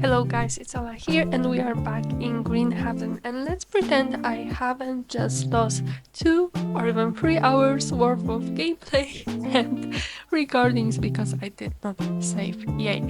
Hello guys, it's Ola here and we are back in Green Heaven, and let's pretend I haven't just lost 2 or even 3 hours worth of gameplay and recordings because I did not save. Yay.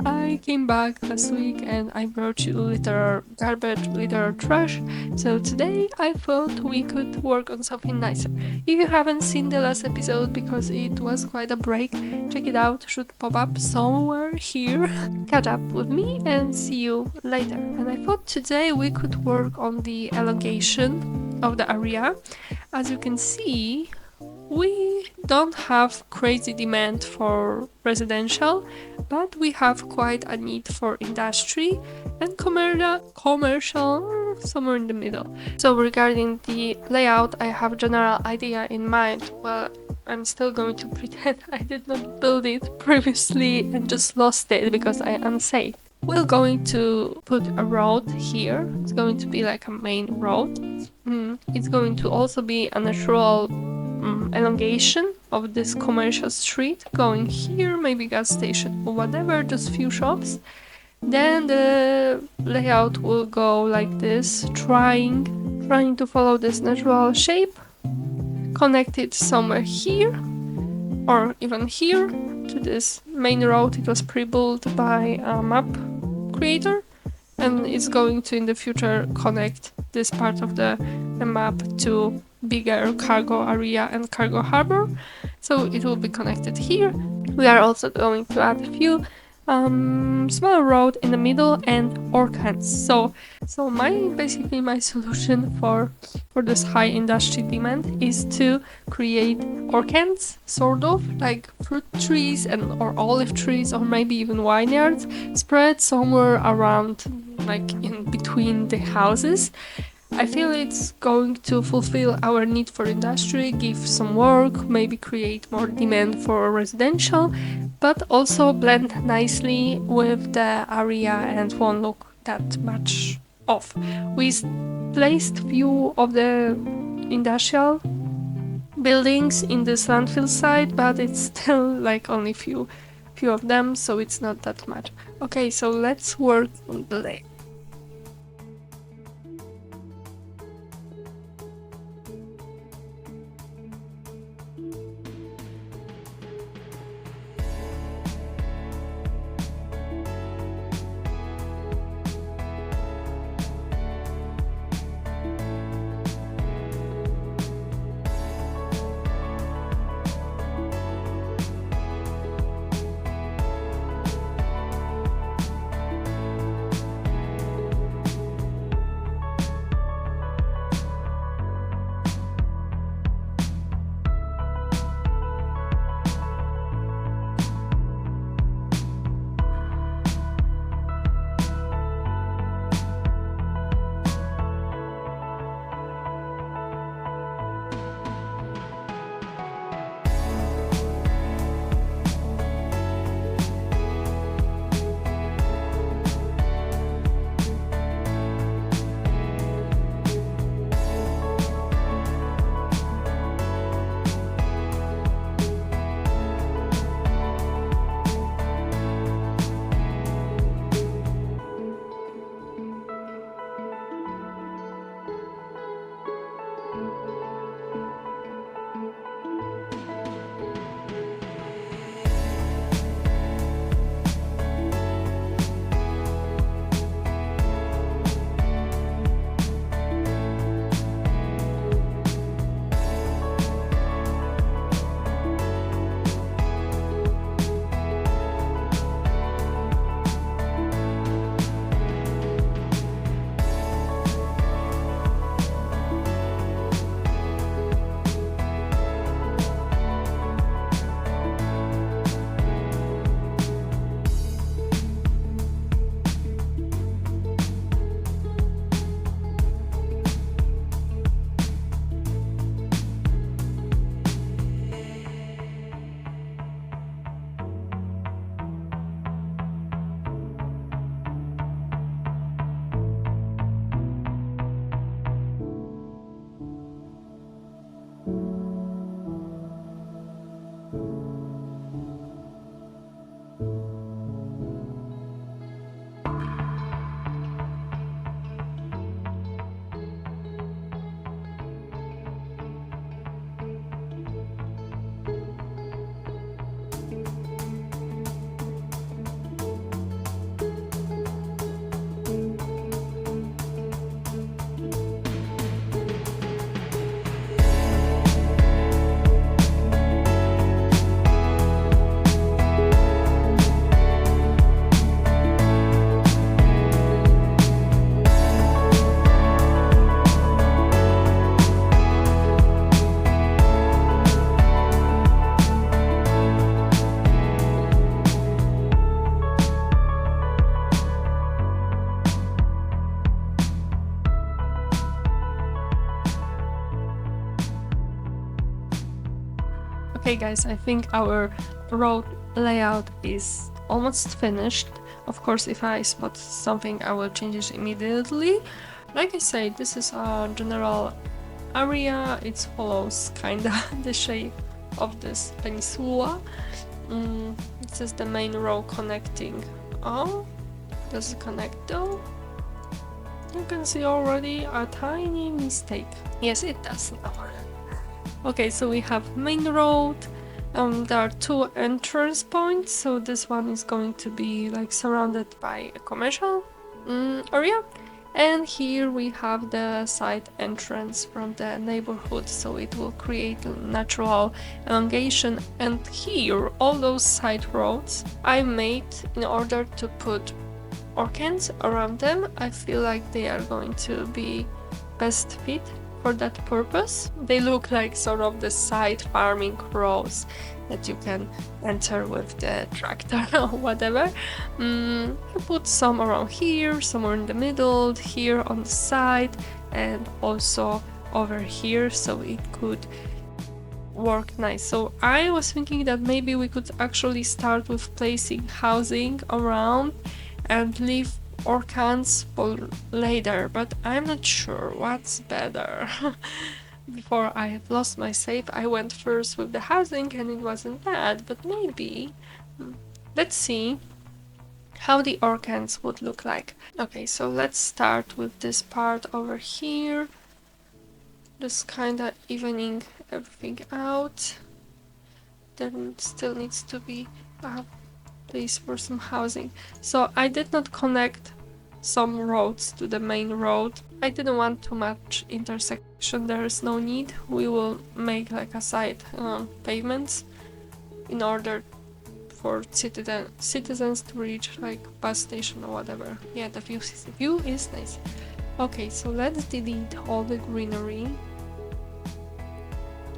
I came back last week and I brought you litter garbage, litter trash, so today I thought we could work on something nicer. If you haven't seen the last episode because it was quite a break, check it out, should pop up somewhere here. Catch up with me and see you later. And I thought today we could work on the elongation of the area. As you can see, we don't have crazy demand for residential, but we have quite a need for industry and commercial somewhere in the middle. So regarding the layout, I have a general idea in mind. Well, I'm still going to pretend I did not build it previously and just lost it because I am safe. We're going to put a road here. It's going to be like a main road. It's going to also be a natural elongation of this commercial street going here, maybe gas station or whatever, just few shops. Then the layout will go like this, trying to follow this natural shape, connect it somewhere here or even here to this main road. It was pre-built by a map creator and it's going to in the future connect this part of the map to bigger cargo area and cargo harbor, so it will be connected here. We are also going to add a few small road in the middle and orchards. So basically my solution for this high industry demand is to create orchards, sort of like fruit trees or olive trees or maybe even vineyards spread somewhere around, like in between the houses. I feel it's going to fulfill our need for industry, give some work, maybe create more demand for residential, but also blend nicely with the area and won't look that much off. We placed few of the industrial buildings in this landfill site, but it's still like only few of them, so it's not that much. Okay, so let's work on the layout. Okay guys, I think our road layout is almost finished. Of course, if I spot something, I will change it immediately. Like I said, this is a general area. It follows kinda the shape of this peninsula. This is the main road connecting. Oh, does it connect though? You can see already a tiny mistake. Yes, it does now. Okay, so we have main road. There are two entrance points, so this one is going to be like surrounded by a commercial area, and here we have the side entrance from the neighborhood, so it will create a natural elongation. And here all those side roads I made in order to put orchids around them. I feel like they are going to be best fit for that purpose. They look like sort of the side farming rows that you can enter with the tractor or whatever. I put some around here, somewhere in the middle, here on the side, and also over here, so it could work nice. So I was thinking that maybe we could actually start with placing housing around and leave orchids for later, but I'm not sure what's better. Before I have lost my save, I went first with the housing and it wasn't bad, but maybe let's see how the orchids would look like. Okay, so let's start with this part over here, just kinda evening everything out. There still needs to be a place for some housing. So I did not connect some roads to the main road. I didn't want too much intersection, there is no need. We will make like a side pavements in order for citizens to reach like bus station or whatever. Yeah, the view is nice. Okay, so let's delete all the greenery.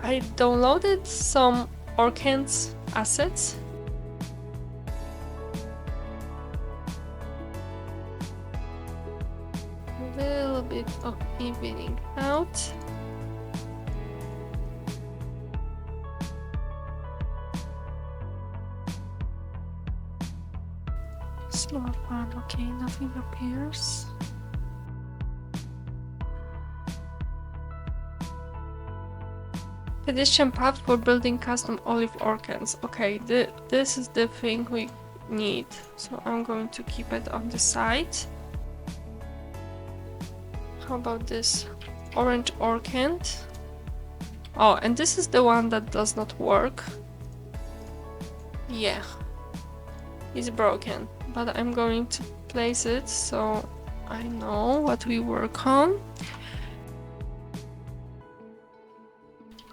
I downloaded some orchids assets. A little bit of evening out. Smart one, okay, nothing appears. Pedestrian path for building custom olive orchids. Okay, this is the thing we need, so I'm going to keep it on the side. How about this orange orchid? Oh, and this is the one that does not work. Yeah, it's broken, but I'm going to place it so I know what we work on.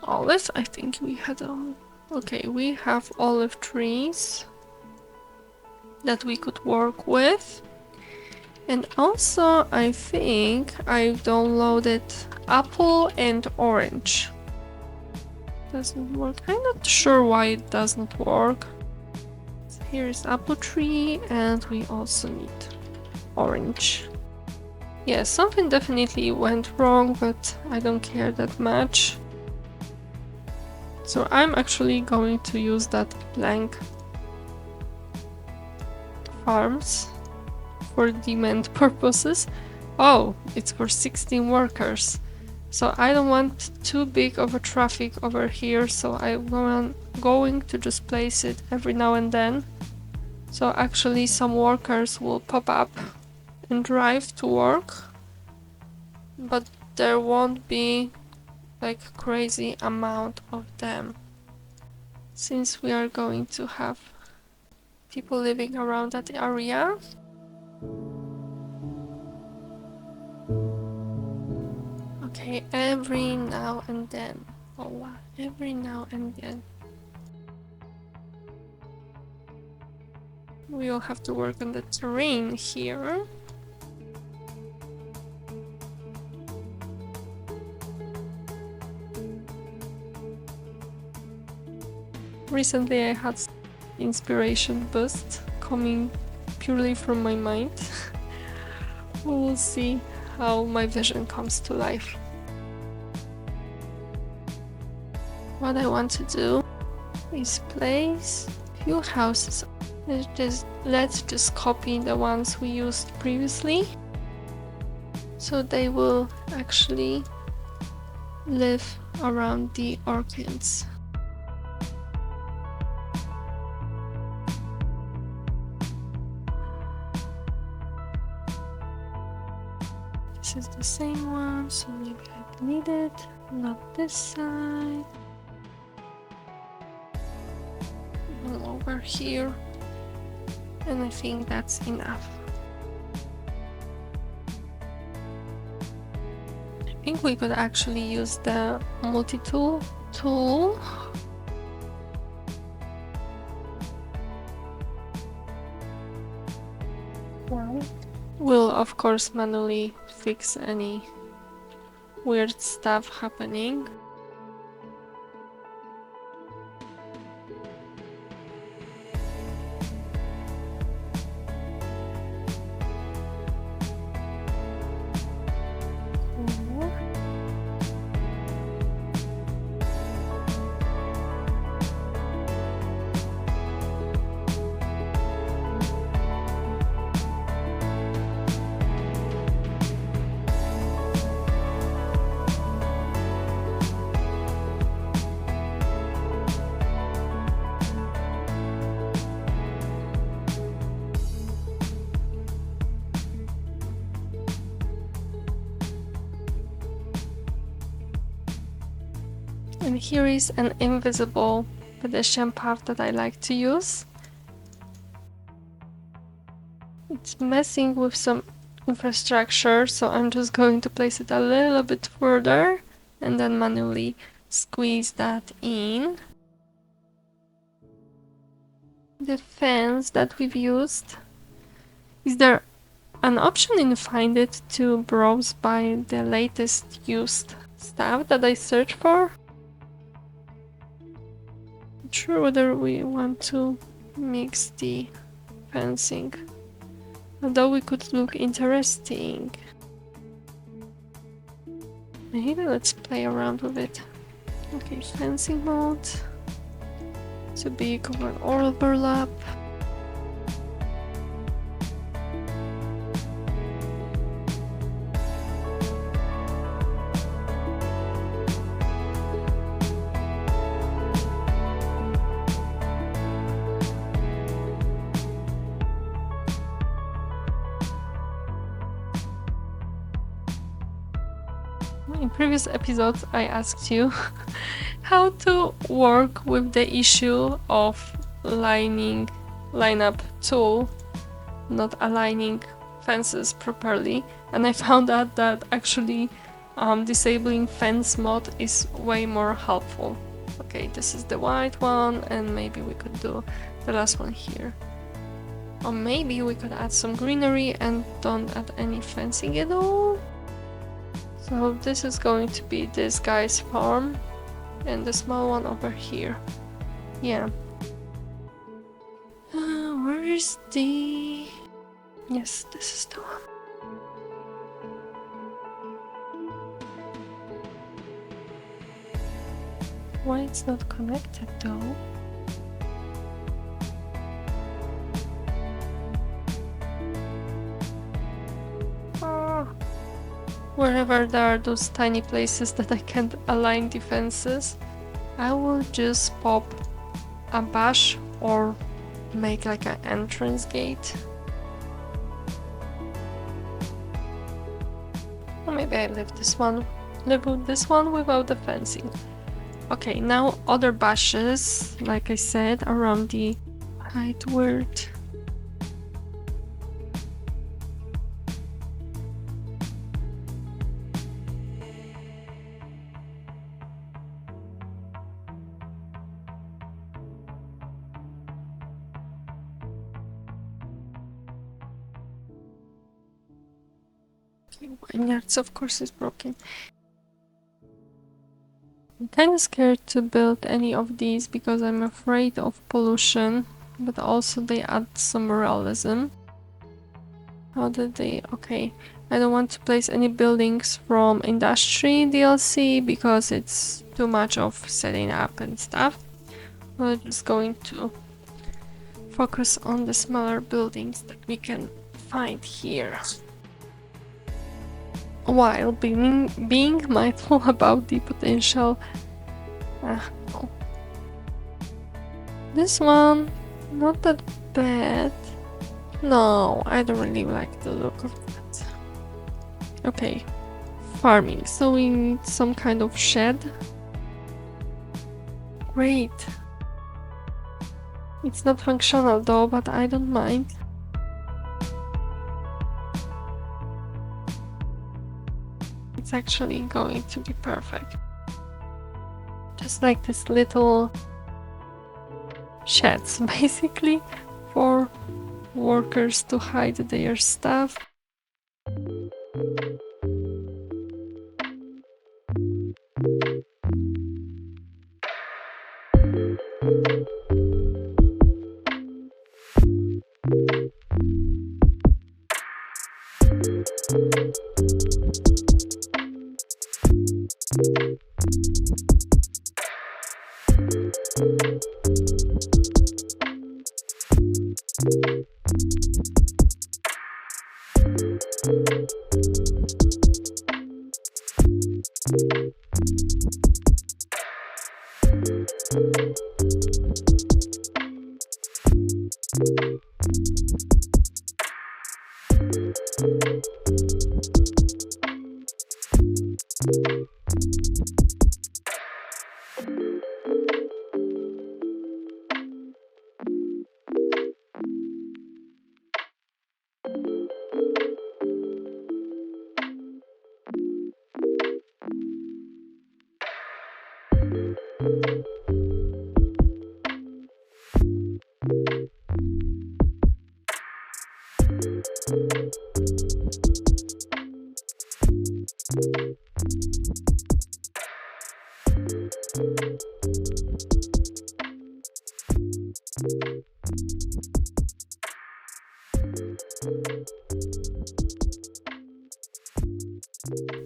Olive, I think we had okay, we have olive trees that we could work with. And also, I think I downloaded apple and orange. Doesn't work. I'm not sure why it doesn't work. So here is apple tree, and we also need orange. Yeah, something definitely went wrong, but I don't care that much. So I'm actually going to use that blank farms for demand purposes. Oh, it's for 16 workers. So I don't want too big of a traffic over here, so I'm going to just place it every now and then. So actually some workers will pop up and drive to work, but there won't be like crazy amount of them, since we are going to have people living around that area. Okay, every now and then. Oh wow, every now and then. We will have to work on the terrain here. Recently I had inspiration boost coming purely from my mind. We will see how my vision comes to life. What I want to do is place few houses. Let's just copy the ones we used previously, so they will actually live around the orchids. This is the same one, so maybe I delete it. Not this side. One over here. And I think that's enough. I think we could actually use the multi-tool tool. We'll of course manually fix any weird stuff happening. And here is an invisible pedestrian path that I like to use. It's messing with some infrastructure, so I'm just going to place it a little bit further and then manually squeeze that in. The fence that we've used, is there an option in Find It to browse by the latest used stuff that I search for? Not sure whether we want to mix the fencing, although we could look interesting. Maybe let's play around with it. Okay, fencing mode. To be cover or overlap. In previous episodes, I asked you how to work with the issue of lineup tool not aligning fences properly, and I found out that actually disabling fence mode is way more helpful. Okay, this is the white one, and maybe we could do the last one here. Or maybe we could add some greenery and don't add any fencing at all. So this is going to be this guy's farm and the small one over here. Yeah. Where is the... Yes, this is the one. Why it's not connected though? Wherever there are those tiny places that I can't align defenses, I will just pop a bush or make like an entrance gate. Or maybe I leave this one without the fencing. Okay, now other bushes, like I said, around the height word. Vineyards, of course, is broken. I'm kind of scared to build any of these because I'm afraid of pollution, but also they add some realism. How did they... Okay, I don't want to place any buildings from Industry DLC because it's too much of setting up and stuff. We're just going to focus on the smaller buildings that we can find here, while being mindful about the potential. No. This one, not that bad. No, I don't really like the look of that. Okay, farming. So we need some kind of shed. Great. It's not functional though, but I don't mind. It's actually going to be perfect. Just like this little sheds, basically, for workers to hide their stuff.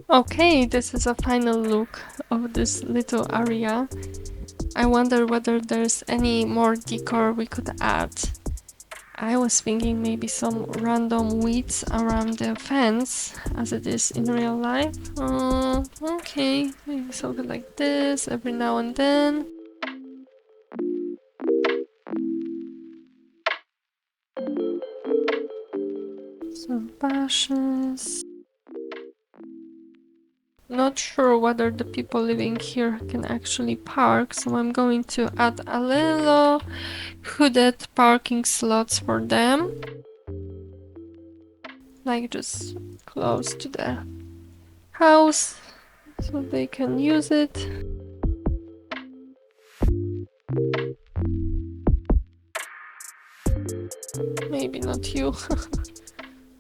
Okay, this is a final look of this little area. I wonder whether there's any more decor we could add. I was thinking maybe some random weeds around the fence, as it is in real life. Okay, maybe something like this every now and then. Some bushes. Not sure whether the people living here can actually park, so I'm going to add a little hooded parking slots for them. Like just close to the house, so they can use it. Maybe not you.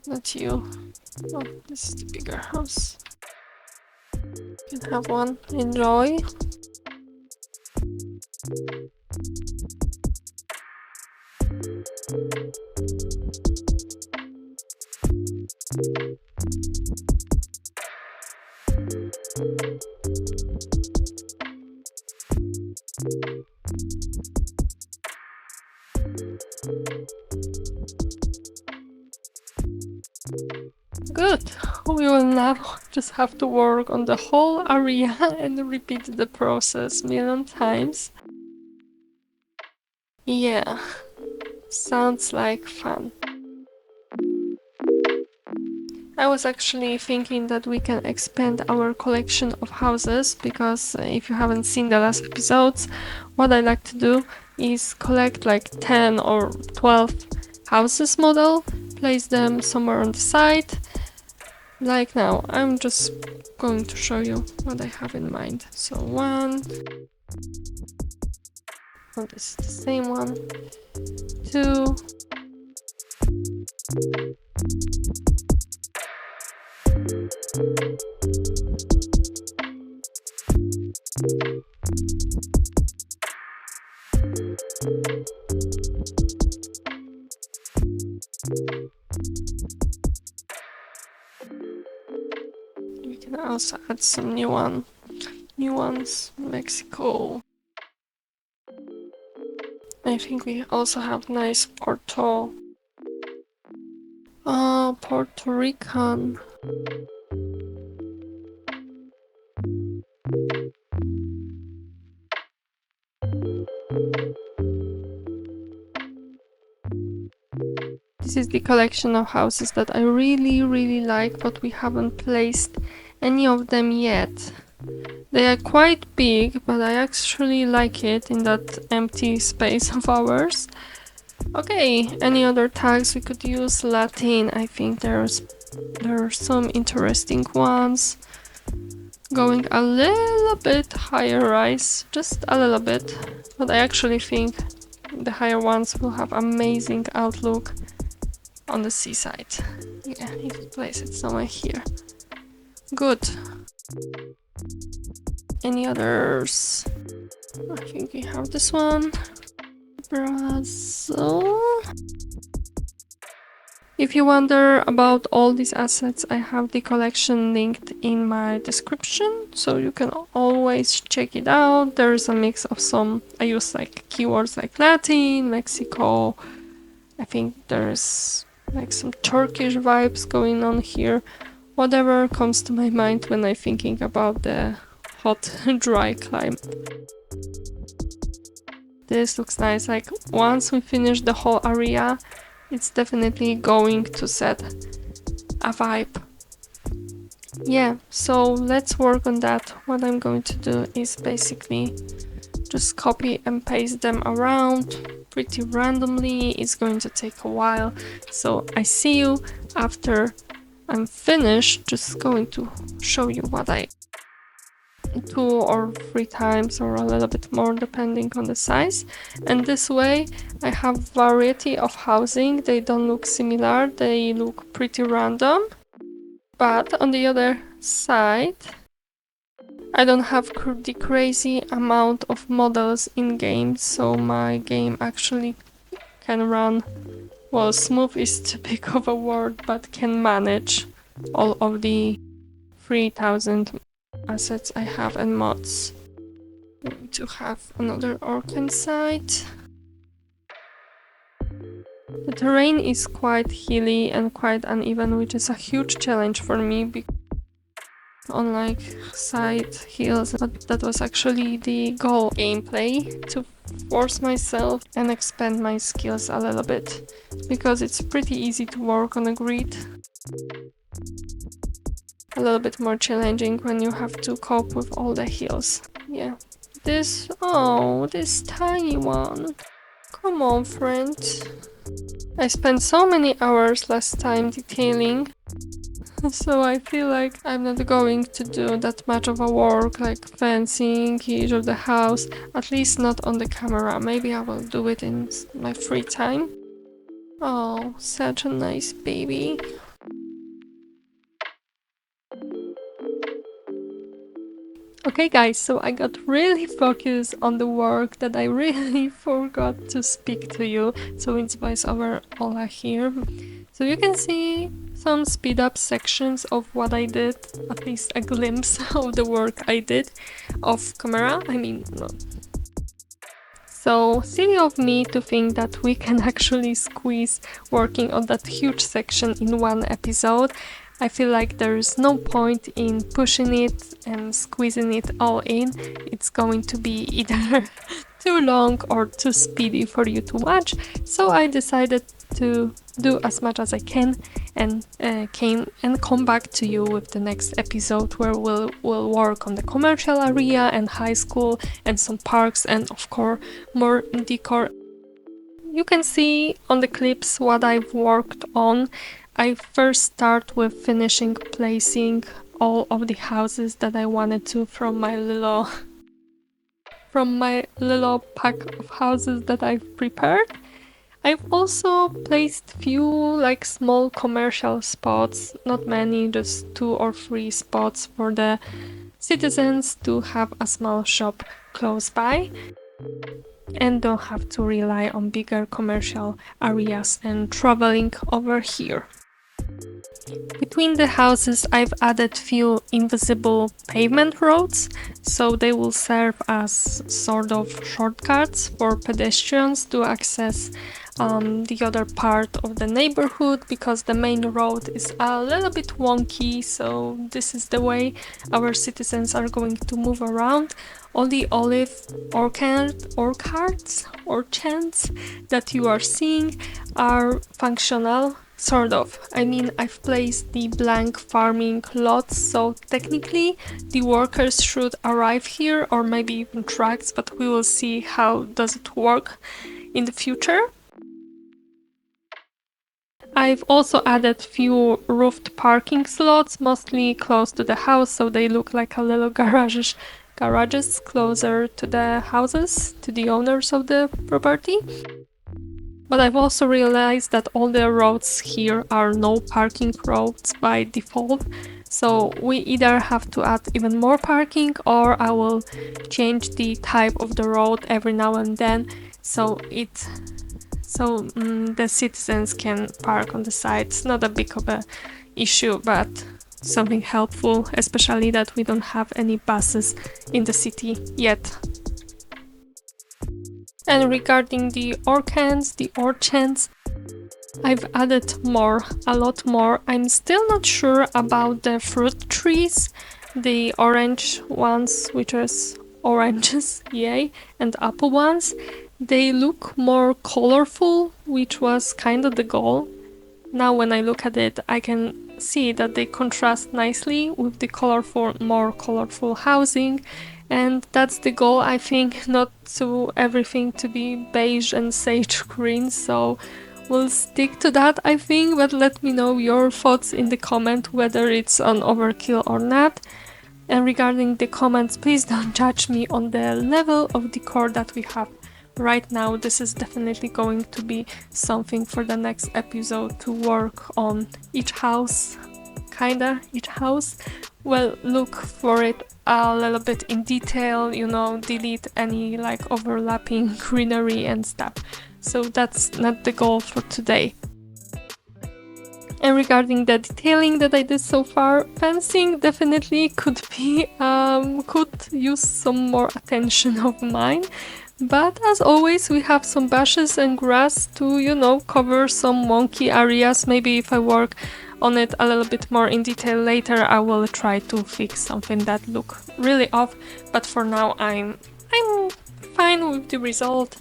Not you. Oh, this is the bigger house. You can have one. Enjoy. Good. We will now just have to work on the whole area and repeat the process a million times. Yeah, sounds like fun. I was actually thinking that we can expand our collection of houses, because if you haven't seen the last episodes, what I like to do is collect like 10 or 12 houses model, place them somewhere on the side. Like now, I'm just going to show you what I have in mind. So one, oh, this is the same one, two, we can also add some new ones, Mexico. I think we also have nice Puerto Rican. This is the collection of houses that I really like, but we haven't placed any of them yet. They are quite big, but I actually like it in that empty space of ours. Okay, any other tags we could use? Latin, I think there are some interesting ones. Going a little bit higher rise, just a little bit, but I actually think the higher ones will have amazing outlook on the seaside. Yeah, if you place it somewhere here. Good. Any others? I think we have this one. Brazil. If you wonder about all these assets, I have the collection linked in my description, so you can always check it out. There's a mix of some, I use like keywords like Latin, Mexico. I think there's like some Turkish vibes going on here. Whatever comes to my mind when I'm thinking about the hot, dry climate. This looks nice. Like once we finish the whole area, it's definitely going to set a vibe. Yeah, so let's work on that. What I'm going to do is basically just copy and paste them around pretty randomly. It's going to take a while, so I see you after I'm finished. Just going to show you what I 2 or 3 times or a little bit more depending on the size, and this way I have variety of housing. They don't look similar, they look pretty random, but on the other side I don't have the crazy amount of models in game, so my game actually can run, well, smooth is too big of a word, but can manage all of the 3000 assets I have and mods. I'm going to have another orc inside. The terrain is quite hilly and quite uneven, which is a huge challenge for me because unlike side hills, but that was actually the goal gameplay, to force myself and expand my skills a little bit, because it's pretty easy to work on a grid. A little bit more challenging when you have to cope with all the hills. Yeah. This tiny one. Come on, friend. I spent so many hours last time detailing, so I feel like I'm not going to do that much of a work like fencing each of the house, at least not on the camera. Maybe I will do it in my free time. Oh, such a nice baby. Okay guys, so I got really focused on the work that I really forgot to speak to you, so it's voiceover Ola here. So you can see some speed up sections of what I did, at least a glimpse of the work I did off camera, no. So silly of me to think that we can actually squeeze working on that huge section in one episode. I feel like there is no point in pushing it and squeezing it all in. It's going to be either too long or too speedy for you to watch. So I decided to do as much as I can and come back to you with the next episode where we'll work on the commercial area and high school and some parks and of course more decor. You can see on the clips what I've worked on. I first start with finishing placing all of the houses that I wanted to from my little pack of houses that I've prepared. I've also placed few like small commercial spots, not many, just 2 or 3 spots for the citizens to have a small shop close by and don't have to rely on bigger commercial areas and traveling over here. Between the houses, I've added few invisible pavement roads, so they will serve as sort of shortcuts for pedestrians to access the other part of the neighborhood, because the main road is a little bit wonky, so this is the way our citizens are going to move around. All the olive orchards that you are seeing are functional. Sort of. I mean, I've placed the blank farming lots, so technically the workers should arrive here, or maybe even trucks, but we will see how does it work in the future. I've also added few roofed parking slots, mostly close to the house, so they look like a little garages closer to the houses, to the owners of the property. But I've also realized that all the roads here are no parking roads by default, so we either have to add even more parking, or I will change the type of the road every now and then, so the citizens can park on the side. It's not a big of a issue, but something helpful, especially that we don't have any buses in the city yet. And regarding the orchards, I've added a lot more. I'm still not sure about the fruit trees, the orange ones, which is oranges, yay, and apple ones. They look more colorful, which was kind of the goal. Now when I look at it, I can see that they contrast nicely with the more colorful housing. And that's the goal, I think, not to everything to be beige and sage green, so we'll stick to that, I think, but let me know your thoughts in the comment whether it's an overkill or not. And regarding the comments, please don't judge me on the level of decor that we have right now. This is definitely going to be something for the next episode, to work on each house. Well, look for it a little bit in detail, delete any like overlapping greenery and stuff. So that's not the goal for today. And regarding the detailing that I did so far, fencing definitely could use some more attention of mine. But as always, we have some bushes and grass to, cover some wonky areas. Maybe if I work on it a little bit more in detail later, I will try to fix something that look really off. But for now, I'm fine with the result.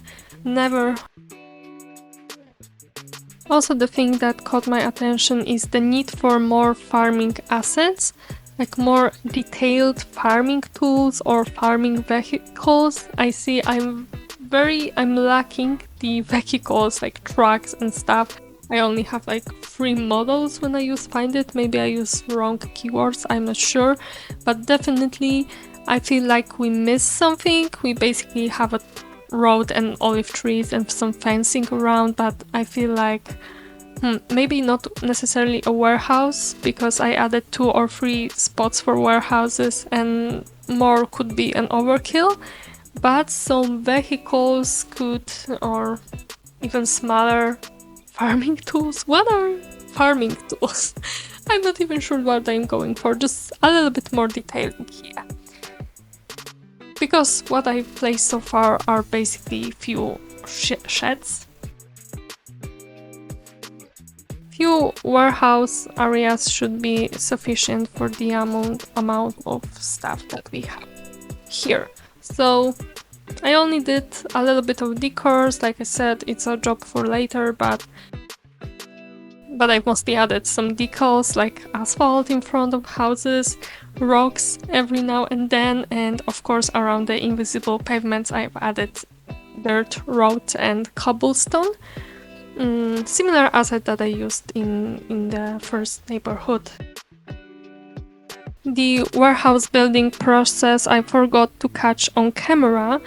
Also, the thing that caught my attention is the need for more farming assets, like more detailed farming tools or farming vehicles. I see I'm lacking the vehicles like trucks and stuff. I only have like 3 models when I find it. Maybe I use wrong keywords, I'm not sure, but definitely I feel like we missed something. We basically have a road and olive trees and some fencing around, but I feel like maybe not necessarily a warehouse, because I added 2 or 3 spots for warehouses and more could be an overkill, but some vehicles or even smaller farming tools. What are farming tools? I'm not even sure what I'm going for, just a little bit more detailing here. Because what I've placed so far are basically few sheds. Few warehouse areas should be sufficient for the amount of stuff that we have here. So I only did a little bit of decors. Like I said, it's a job for later, but I mostly added some decals like asphalt in front of houses, rocks every now and then, and of course around the invisible pavements I've added dirt road and cobblestone. Similar asset that I used in the first neighborhood. The warehouse building process I forgot to catch on camera,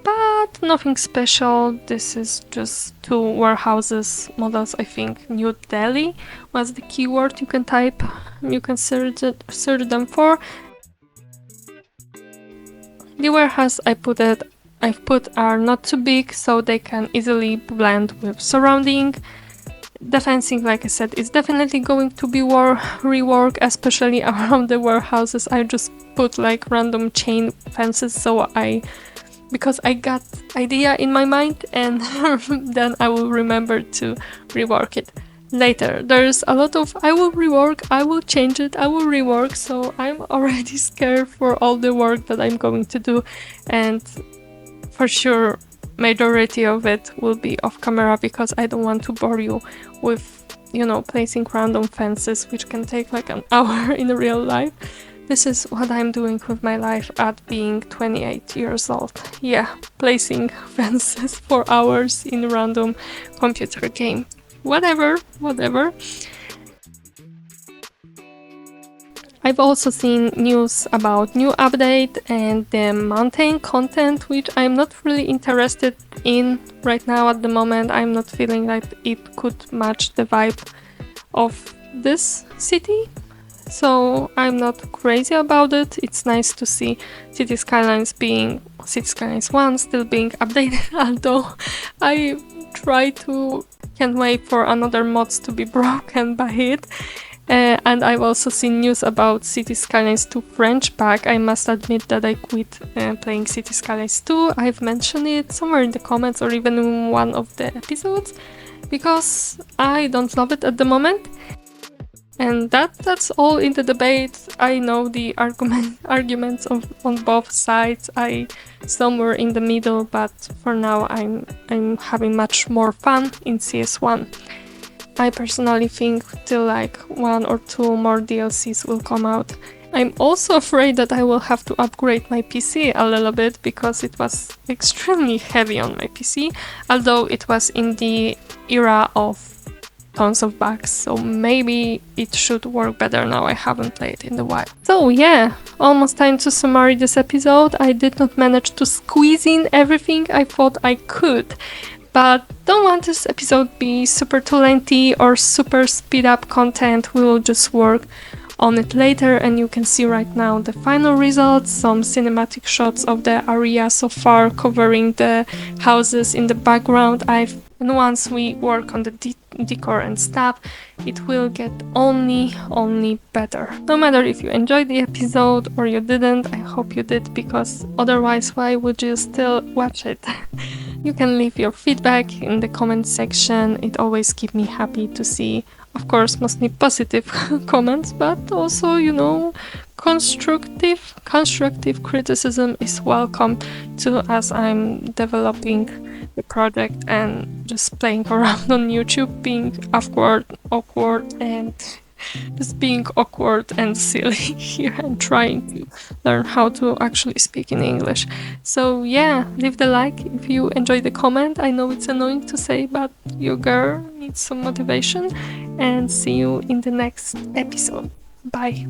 but nothing special. This is just 2 warehouses models. I think New Delhi was the keyword you can search them for. The warehouse I've put are not too big, so they can easily blend with surrounding. the fencing, like I said, is definitely going to be rework, especially around the warehouses. I just put like random chain fences because I got idea in my mind, and then I will remember to rework it later. There's a lot of I will rework, I will change it, I will rework, so I'm already scared for all the work that I'm going to do, and for sure majority of it will be off camera because I don't want to bore you with, placing random fences, which can take like an hour in real life. This is what I'm doing with my life at being 28 years old. Yeah, placing fences for hours in random computer game. Whatever. I've also seen news about new update and the mountain content, which I'm not really interested in right now at the moment. I'm not feeling like it could match the vibe of this city, so I'm not crazy about it. It's nice to see City Skylines 1 still being updated, although I can't wait for another mods to be broken by it. And I've also seen news about City Skylines 2 French pack. I must admit that I quit playing City Skylines 2. I've mentioned it somewhere in the comments or even in one of the episodes, because I don't love it at the moment. And that's all in the debate. I know the arguments on both sides. I somewhere in the middle, but for now I'm having much more fun in CS1. I personally think till like 1 or 2 more DLCs will come out. I'm also afraid that I will have to upgrade my PC a little bit because it was extremely heavy on my PC, although it was in the era of tons of bugs, so maybe it should work better now. I haven't played in a while. So yeah, almost time to summarize this episode. I did not manage to squeeze in everything I thought I could, but don't want this episode be super too lengthy or super speed up content. We will just work on it later, and you can see right now the final results, some cinematic shots of the area so far, covering the houses in the background. And once we work on the decor and stuff, it will get only better. No matter if you enjoyed the episode or you didn't, I hope you did, because otherwise why would you still watch it? You can leave your feedback in the comment section. It always keeps me happy to see, of course, mostly positive comments, but also, constructive criticism is welcome too, as I'm developing the project and just playing around on YouTube, being awkward and just being awkward and silly here and trying to learn how to actually speak in English. So yeah, leave the like if you enjoy the comment. I know it's annoying to say, but your girl needs some motivation, and see you in the next episode. Bye.